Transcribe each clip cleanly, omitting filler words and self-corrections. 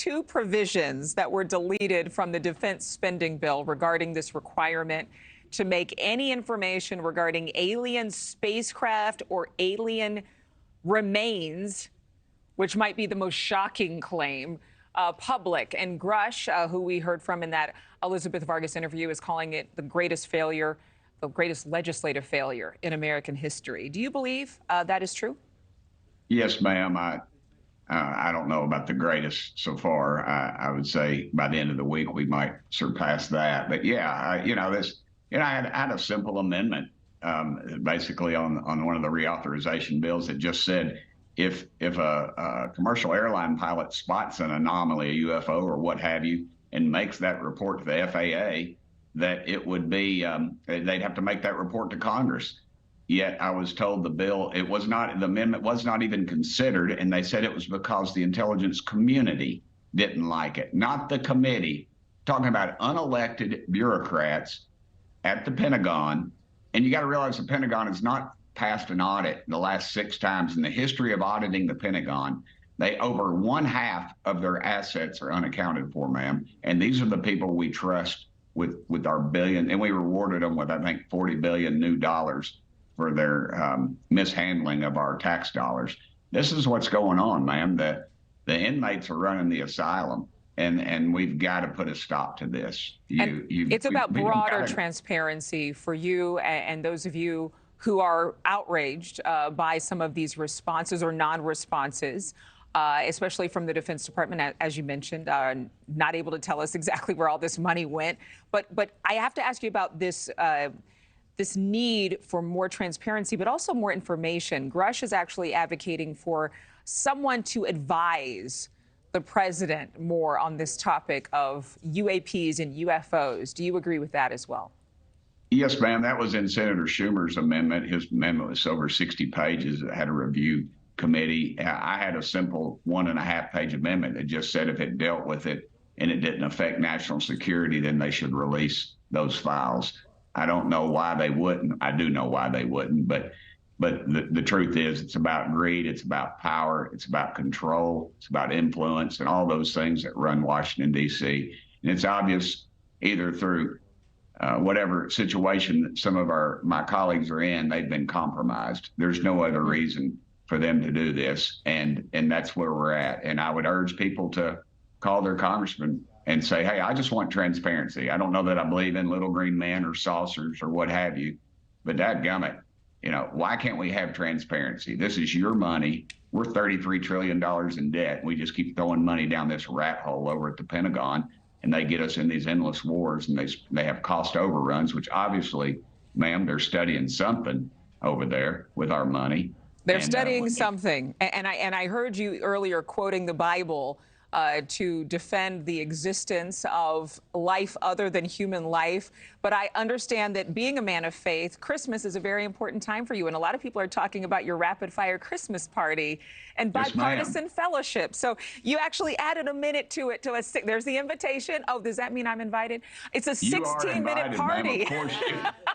two provisions that were deleted from the defense spending bill regarding this requirement to make any information regarding alien spacecraft or alien remains, which might be the most shocking claim, public. And Grusch, who we heard from in that Elizabeth Vargas interview, is calling it the greatest failure, the greatest legislative failure in American history. Do you believe that is true? Yes, ma'am. I don't know about the greatest so far. I would say by the end of the week we might surpass that. But yeah, I had a simple amendment, basically on one of the reauthorization bills that just said if a commercial airline pilot spots an anomaly, a UFO or what have you, and makes that report to the FAA, that it would be they'd have to make that report to Congress. Yet I was told the amendment was not even considered, and they said it was because the intelligence community didn't like it, not the committee. Talking about unelected bureaucrats at the Pentagon, and you got to realize the Pentagon has not passed an audit the last 6 times in the history of auditing the Pentagon. Over 1/2 of their assets are unaccounted for, ma'am, and these are the people we trust with our billion, and we rewarded them with, I think, $40 billion new dollars for their mishandling of our tax dollars. This is what's going on, ma'am. The inmates are running the asylum, and we've got to put a stop to this. It's about broader transparency for you and those of you who are outraged by some of these responses or non-responses, especially from the Defense Department, as you mentioned, not able to tell us exactly where all this money went. But I have to ask you about this this need for more transparency, but also more information. Grusch is actually advocating for someone to advise the president more on this topic of UAPs and UFOs. Do you agree with that as well? Yes, ma'am. That was in Senator Schumer's amendment. His amendment was over 60 pages. It had a review committee. I had a simple 1.5-page amendment that just said if it dealt with it and it didn't affect national security, then they should release those files. I don't know why they wouldn't. I do know why they wouldn't, but the truth is it's about greed, it's about power, it's about control, it's about influence, and all those things that run Washington, D.C. And it's obvious either through whatever situation that some of my colleagues are in, they've been compromised. There's no other reason for them to do this, and that's where we're at. And I would urge people to call their congressman and say, hey, I just want transparency. I don't know that I believe in little green men or saucers or what have you, but dadgummit, why can't we have transparency? This is your money. We're $33 trillion in debt. We just keep throwing money down this rat hole over at the Pentagon, and they get us in these endless wars, and they have cost overruns, which obviously, ma'am, they're studying something over there with our money. They're studying something. And I heard you earlier quoting the Bible to defend the existence of life other than human life. But I understand that being a man of faith, Christmas is a very important time for you. And a lot of people are talking about your rapid fire Christmas party and bipartisan fellowship. So you actually added a minute to it. There's the invitation. Oh, does that mean I'm invited? It's a 16-minute party. Of course,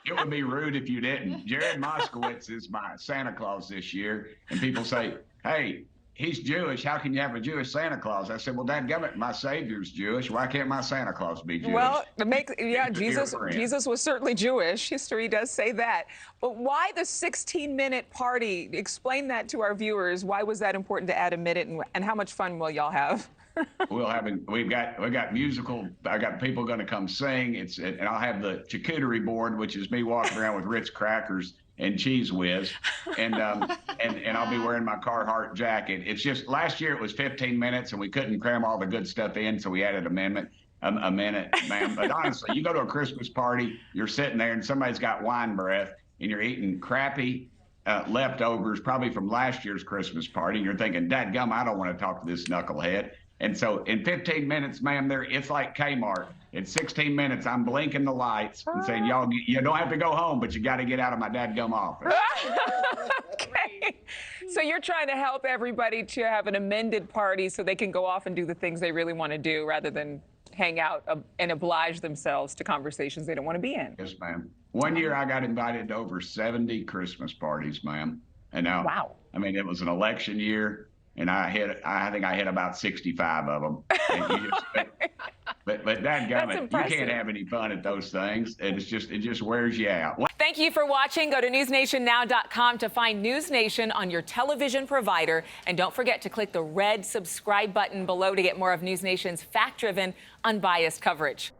it would be rude if you didn't. Jared Moskowitz is my Santa Claus this year. And people say, hey, he's Jewish. How can you have a Jewish Santa Claus? I said, well, dadgummit, my Savior's Jewish. Why can't my Santa Claus be Jewish? Well, Jesus was certainly Jewish. History does say that. But why the 16-minute party? Explain that to our viewers. Why was that important to add a minute, and how much fun will y'all have? We've got musical. I got people going to come sing. And I'll have the charcuterie board, which is me walking around with Ritz crackers and Cheese Whiz, and I'll be wearing my Carhartt jacket. It's just last year it was 15 minutes and we couldn't cram all the good stuff in, so we added a minute, ma'am. But honestly, you go to a Christmas party, you're sitting there and somebody's got wine breath and you're eating crappy leftovers, probably from last year's Christmas party, and you're thinking, dadgum, I don't want to talk to this knucklehead. And so in 15 minutes, ma'am, it's like Kmart. In 16 minutes, I'm blinking the lights and saying, y'all, you don't have to go home, but you got to get out of my dadgum office. Okay. So you're trying to help everybody to have an amended party so they can go off and do the things they really want to do rather than hang out and oblige themselves to conversations they don't want to be in. Yes, ma'am. One year I got invited to over 70 Christmas parties, ma'am. And now, wow. I mean, it was an election year. and I think I hit about 65 of them. And you just, but dadgummit, you can't have any fun at those things. And it just wears you out. Thank you for watching. Go to newsnationnow.com to find NewsNation on your television provider. And don't forget to click the red subscribe button below to get more of NewsNation's fact-driven, unbiased coverage.